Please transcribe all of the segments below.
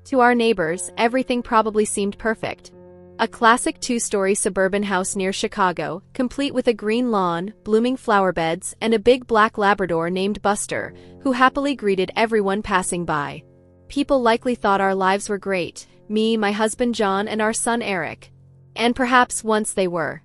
To our neighbors, everything probably seemed perfect. A classic two-story suburban house near Chicago, complete with a green lawn, blooming flower beds, and a big black Labrador named Buster, who happily greeted everyone passing by. People likely thought our lives were great, me, my husband John, and our son Eric. And perhaps once they were.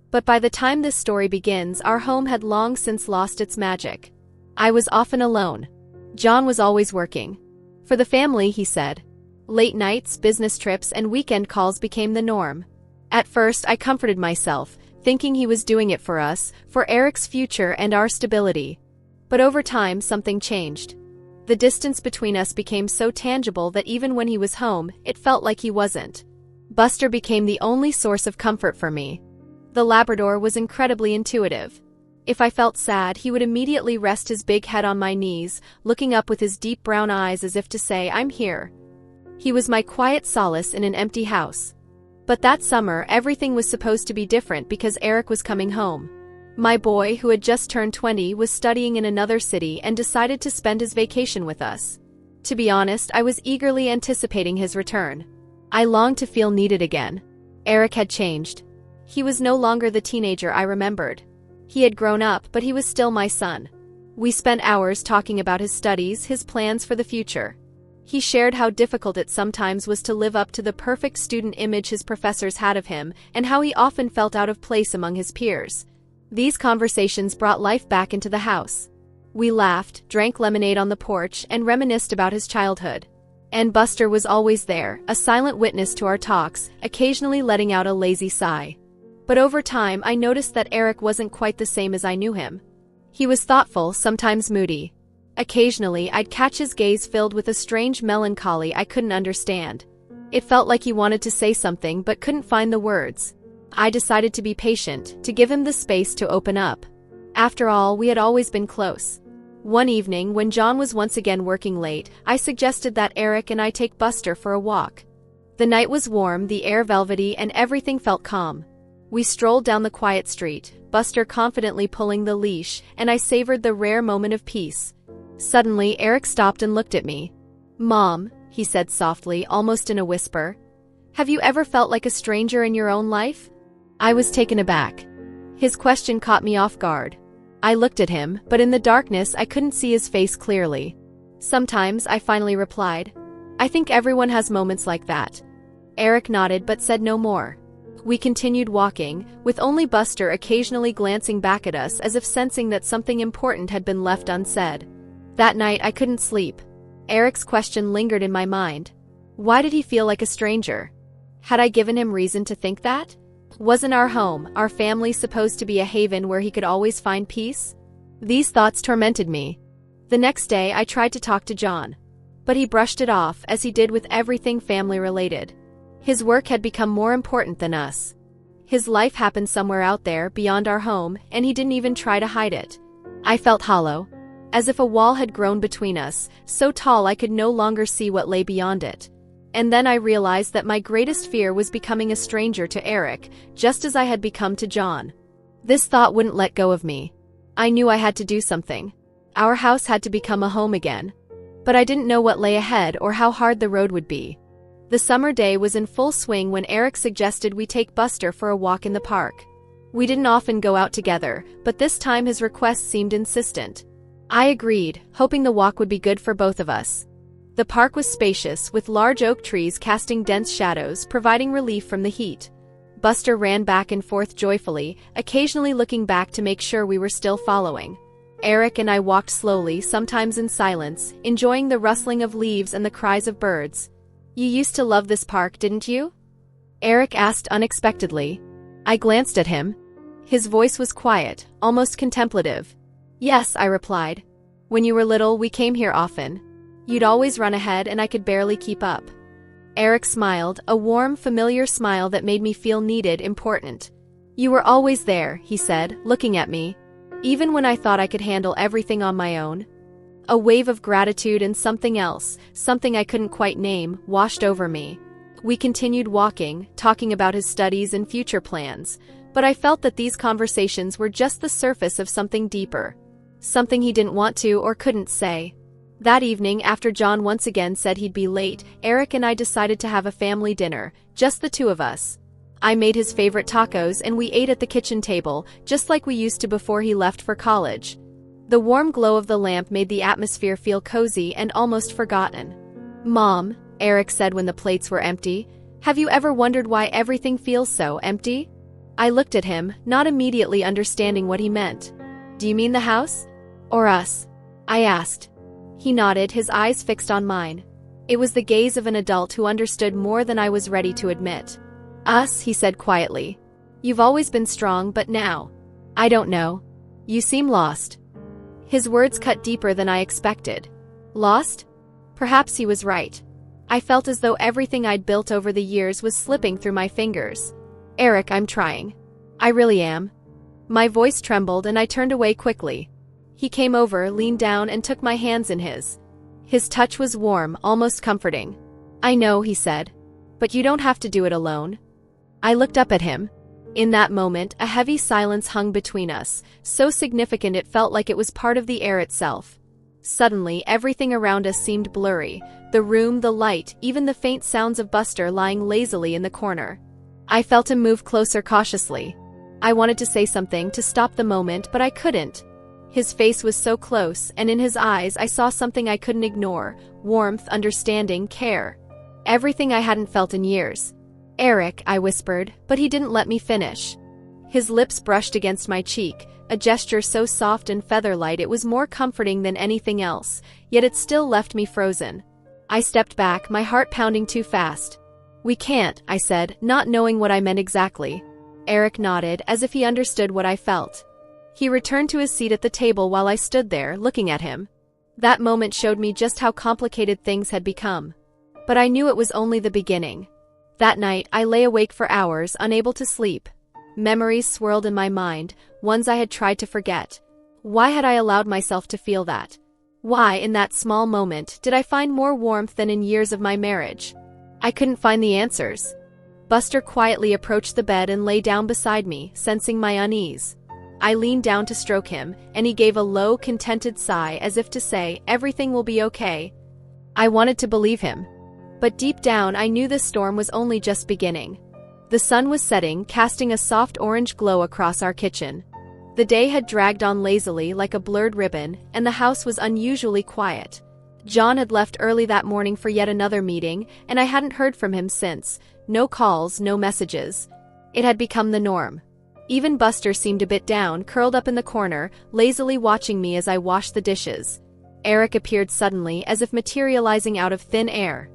But by the time this story begins, our home had long since lost its magic. I was often alone. John was always working. For the family, he said. Late nights, business trips, and weekend calls became the norm. At first, I comforted myself, thinking he was doing it for us, for Eric's future and our stability. But over time, something changed. The distance between us became so tangible that even when he was home, it felt like he wasn't. Buster became the only source of comfort for me. The Labrador was incredibly intuitive. If I felt sad, he would immediately rest his big head on my knees, looking up with his deep brown eyes as if to say, "I'm here." He was my quiet solace in an empty house. But that summer, everything was supposed to be different because Eric was coming home. My boy, who had just turned 20, was studying in another city and decided to spend his vacation with us. To be honest, I was eagerly anticipating his return. I longed to feel needed again. Eric had changed. He was no longer the teenager I remembered. He had grown up, but he was still my son. We spent hours talking about his studies, his plans for the future. He shared how difficult it sometimes was to live up to the perfect student image his professors had of him, and how he often felt out of place among his peers. These conversations brought life back into the house. We laughed, drank lemonade on the porch, and reminisced about his childhood. And Buster was always there, a silent witness to our talks, occasionally letting out a lazy sigh. But over time, I noticed that Eric wasn't quite the same as I knew him. He was thoughtful, sometimes moody. Occasionally, I'd catch his gaze filled with a strange melancholy I couldn't understand. It felt like he wanted to say something but couldn't find the words. I decided to be patient, to give him the space to open up. After all, we had always been close. One evening, when John was once again working late, I suggested that Eric and I take Buster for a walk. The night was warm, the air velvety, and everything felt calm. We strolled down the quiet street, Buster confidently pulling the leash, and I savored the rare moment of peace. Suddenly, Eric stopped and looked at me. "Mom," he said softly, almost in a whisper, "have you ever felt like a stranger in your own life?" I was taken aback. His question caught me off guard. I looked at him, but in the darkness I couldn't see his face clearly. "Sometimes," I finally replied. "I think everyone has moments like that." Eric nodded but said no more. We continued walking, with only Buster occasionally glancing back at us as if sensing that something important had been left unsaid. That night I couldn't sleep. Eric's question lingered in my mind. Why did he feel like a stranger? Had I given him reason to think that? Wasn't our home, our family, supposed to be a haven where he could always find peace? These thoughts tormented me. The next day I tried to talk to John. But he brushed it off, as he did with everything family-related. His work had become more important than us. His life happened somewhere out there, beyond our home, and he didn't even try to hide it. I felt hollow. As if a wall had grown between us, so tall I could no longer see what lay beyond it. And then I realized that my greatest fear was becoming a stranger to Eric, just as I had become to John. This thought wouldn't let go of me. I knew I had to do something. Our house had to become a home again. But I didn't know what lay ahead or how hard the road would be. The summer day was in full swing when Eric suggested we take Buster for a walk in the park. We didn't often go out together, but this time his request seemed insistent. I agreed, hoping the walk would be good for both of us. The park was spacious, with large oak trees casting dense shadows, providing relief from the heat. Buster ran back and forth joyfully, occasionally looking back to make sure we were still following. Eric and I walked slowly, sometimes in silence, enjoying the rustling of leaves and the cries of birds. "You used to love this park, didn't you?" Eric asked unexpectedly. I glanced at him. His voice was quiet, almost contemplative. "Yes," I replied. "When you were little, we came here often. You'd always run ahead and I could barely keep up." Eric smiled, a warm, familiar smile that made me feel needed, important. "You were always there," he said, looking at me. "Even when I thought I could handle everything on my own." A wave of gratitude and something else, something I couldn't quite name, washed over me. We continued walking, talking about his studies and future plans, but I felt that these conversations were just the surface of something deeper. Something he didn't want to or couldn't say. That evening, after John once again said he'd be late, Eric and I decided to have a family dinner, just the two of us. I made his favorite tacos and we ate at the kitchen table, just like we used to before he left for college. The warm glow of the lamp made the atmosphere feel cozy and almost forgotten. "Mom," Eric said when the plates were empty, "have you ever wondered why everything feels so empty?" I looked at him, not immediately understanding what he meant. "Do you mean the house? Or us?" I asked. He nodded, his eyes fixed on mine. It was the gaze of an adult who understood more than I was ready to admit. "Us," he said quietly. "You've always been strong, but now, I don't know. You seem lost." His words cut deeper than I expected. Lost? Perhaps he was right. I felt as though everything I'd built over the years was slipping through my fingers. "Eric, I'm trying. I really am." My voice trembled and I turned away quickly. He came over, leaned down, and took my hands in his. His touch was warm, almost comforting. "I know," he said. "But you don't have to do it alone." I looked up at him. In that moment, a heavy silence hung between us, so significant it felt like it was part of the air itself. Suddenly, everything around us seemed blurry. The room, the light, even the faint sounds of Buster lying lazily in the corner. I felt him move closer cautiously. I wanted to say something to stop the moment, but I couldn't. His face was so close, and in his eyes I saw something I couldn't ignore: warmth, understanding, care. Everything I hadn't felt in years. "Eric," I whispered, but he didn't let me finish. His lips brushed against my cheek, a gesture so soft and feather-light it was more comforting than anything else, yet it still left me frozen. I stepped back, my heart pounding too fast. "We can't," I said, not knowing what I meant exactly. Eric nodded, as if he understood what I felt. He returned to his seat at the table while I stood there, looking at him. That moment showed me just how complicated things had become. But I knew it was only the beginning. That night, I lay awake for hours, unable to sleep. Memories swirled in my mind, ones I had tried to forget. Why had I allowed myself to feel that? Why, in that small moment, did I find more warmth than in years of my marriage? I couldn't find the answers. Buster quietly approached the bed and lay down beside me, sensing my unease. I leaned down to stroke him, and he gave a low, contented sigh as if to say, "Everything will be okay." I wanted to believe him. But deep down I knew this storm was only just beginning. The sun was setting, casting a soft orange glow across our kitchen. The day had dragged on lazily like a blurred ribbon, and the house was unusually quiet. John had left early that morning for yet another meeting, and I hadn't heard from him since. No calls, no messages. It had become the norm. Even Buster seemed a bit down, curled up in the corner, lazily watching me as I washed the dishes. Eric appeared suddenly, as if materializing out of thin air.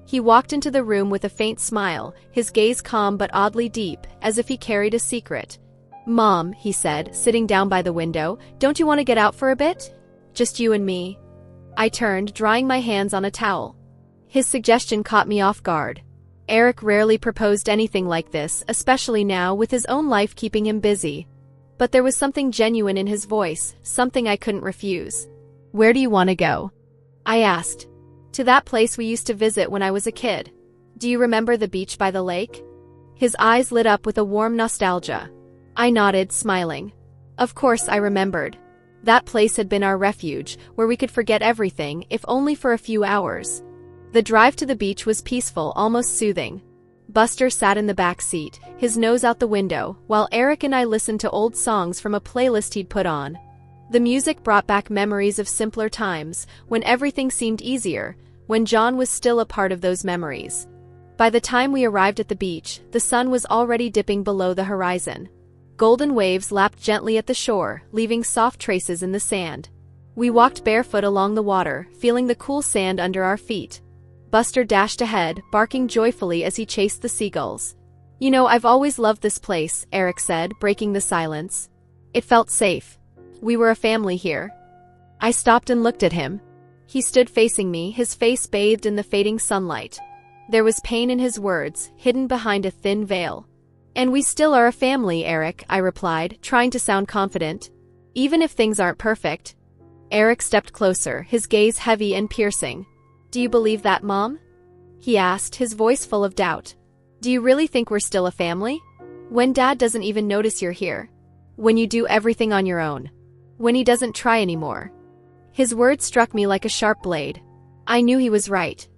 He walked into the room with a faint smile, his gaze calm but oddly deep, as if he carried a secret. "Mom," he said, sitting down by the window, "don't you want to get out for a bit? Just you and me." I turned, drying my hands on a towel. His suggestion caught me off guard. Eric rarely proposed anything like this, especially now with his own life keeping him busy. But there was something genuine in his voice, something I couldn't refuse. "Where do you want to go?" I asked. "To that place we used to visit when I was a kid. Do you remember the beach by the lake?" His eyes lit up with a warm nostalgia. I nodded, smiling. Of course I remembered. That place had been our refuge, where we could forget everything, if only for a few hours. The drive to the beach was peaceful, almost soothing. Buster sat in the back seat, his nose out the window, while Eric and I listened to old songs from a playlist he'd put on. The music brought back memories of simpler times, when everything seemed easier, when John was still a part of those memories. By the time we arrived at the beach, the sun was already dipping below the horizon. Golden waves lapped gently at the shore, leaving soft traces in the sand. We walked barefoot along the water, feeling the cool sand under our feet. Buster dashed ahead, barking joyfully as he chased the seagulls. "You know, I've always loved this place," Eric said, breaking the silence. "It felt safe. We were a family here." I stopped and looked at him. He stood facing me, his face bathed in the fading sunlight. There was pain in his words, hidden behind a thin veil. "And we still are a family, Eric," I replied, trying to sound confident. "Even if things aren't perfect." Eric stepped closer, his gaze heavy and piercing. "Do you believe that, Mom?" he asked, his voice full of doubt. "Do you really think we're still a family? When Dad doesn't even notice you're here? When you do everything on your own? When he doesn't try anymore?" His words struck me like a sharp blade. I knew he was right,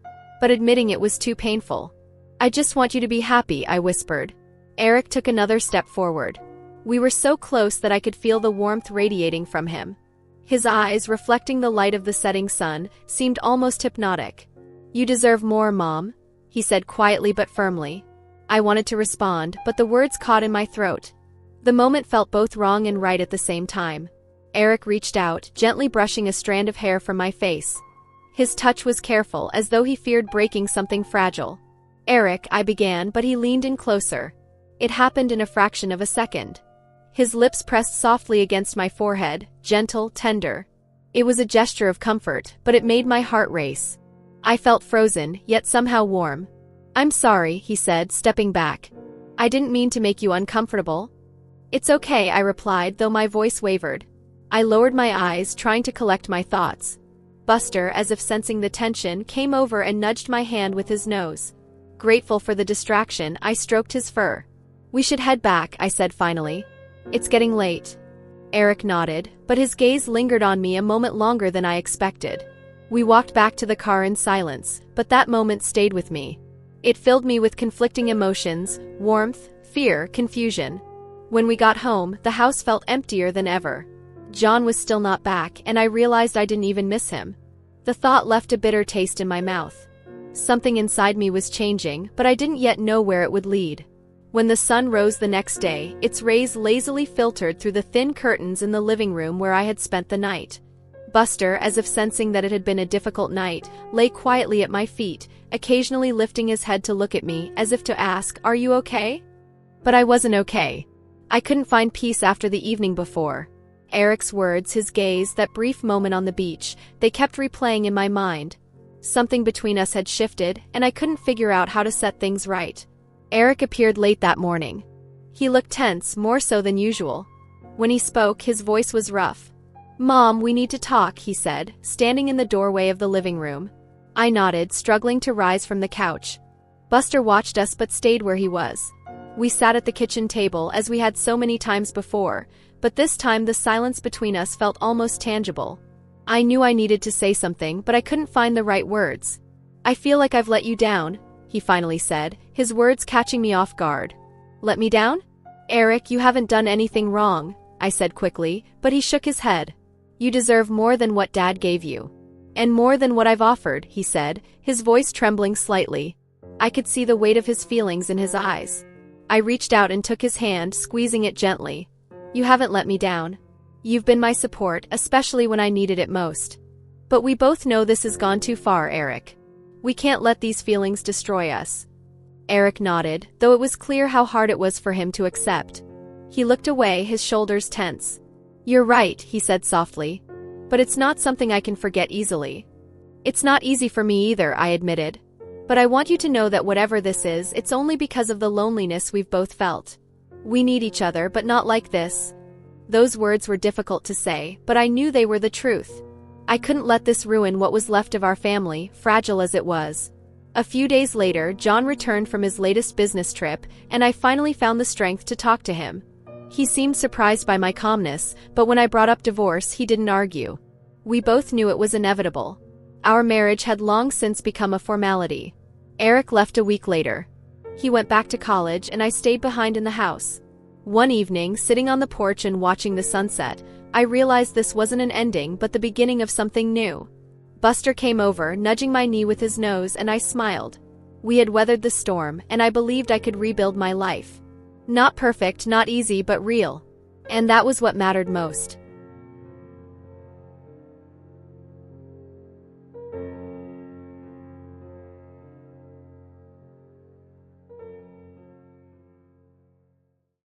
but admitting it was too painful. "I just want you to be happy," I whispered. Eric took another step forward. We were so close that I could feel the warmth radiating from him. His eyes, reflecting the light of the setting sun, seemed almost hypnotic. "You deserve more, Mom," he said quietly but firmly. I wanted to respond, but the words caught in my throat. The moment felt both wrong and right at the same time. Eric reached out, gently brushing a strand of hair from my face. His touch was careful, as though he feared breaking something fragile. "Eric," I began, but he leaned in closer. It happened in a fraction of a second. His lips pressed softly against my forehead, gentle, tender. It was a gesture of comfort, but it made my heart race. I felt frozen, yet somehow warm. "I'm sorry," he said, stepping back. "I didn't mean to make you uncomfortable." "It's okay," I replied, though my voice wavered. I lowered my eyes, trying to collect my thoughts. Buster, as if sensing the tension, came over and nudged my hand with his nose. Grateful for the distraction, I stroked his fur. "We should head back," I said finally. "It's getting late." Eric nodded, but his gaze lingered on me a moment longer than I expected. We walked back to the car in silence, but that moment stayed with me. It filled me with conflicting emotions, warmth, fear, confusion. When we got home, the house felt emptier than ever. John was still not back, and I realized I didn't even miss him. The thought left a bitter taste in my mouth. Something inside me was changing, but I didn't yet know where it would lead. When the sun rose the next day, its rays lazily filtered through the thin curtains in the living room where I had spent the night. Buster, as if sensing that it had been a difficult night, lay quietly at my feet, occasionally lifting his head to look at me, as if to ask, "Are you okay?" But I wasn't okay. I couldn't find peace after the evening before. Eric's words, his gaze, that brief moment on the beach, they kept replaying in my mind. Something between us had shifted, and I couldn't figure out how to set things right. Eric appeared late that morning. He looked tense, more so than usual. When he spoke, his voice was rough. "Mom, we need to talk," he said, standing in the doorway of the living room. I nodded, struggling to rise from the couch. Buster watched us but stayed where he was. We sat at the kitchen table as we had so many times before, but this time the silence between us felt almost tangible. I knew I needed to say something, but I couldn't find the right words. "I feel like I've let you down," he finally said, his words catching me off guard. "Let me down?" "Eric, you haven't done anything wrong," I said quickly, but he shook his head. "You deserve more than what Dad gave you. And more than what I've offered," he said, his voice trembling slightly. I could see the weight of his feelings in his eyes. I reached out and took his hand, squeezing it gently. "You haven't let me down. You've been my support, especially when I needed it most. But we both know this has gone too far, Eric. We can't let these feelings destroy us." Eric nodded, though it was clear how hard it was for him to accept. He looked away, his shoulders tense. "You're right," he said softly. "But it's not something I can forget easily." "It's not easy for me either," I admitted. "But I want you to know that whatever this is, it's only because of the loneliness we've both felt. We need each other, but not like this." Those words were difficult to say, but I knew they were the truth. I couldn't let this ruin what was left of our family, fragile as it was. A few days later, John returned from his latest business trip, and I finally found the strength to talk to him. He seemed surprised by my calmness, but when I brought up divorce, he didn't argue. We both knew it was inevitable. Our marriage had long since become a formality. Eric left a week later. He went back to college, and I stayed behind in the house. One evening, sitting on the porch and watching the sunset, I realized this wasn't an ending but the beginning of something new. Buster came over, nudging my knee with his nose, and I smiled. We had weathered the storm, and I believed I could rebuild my life. Not perfect, not easy, but real. And that was what mattered most.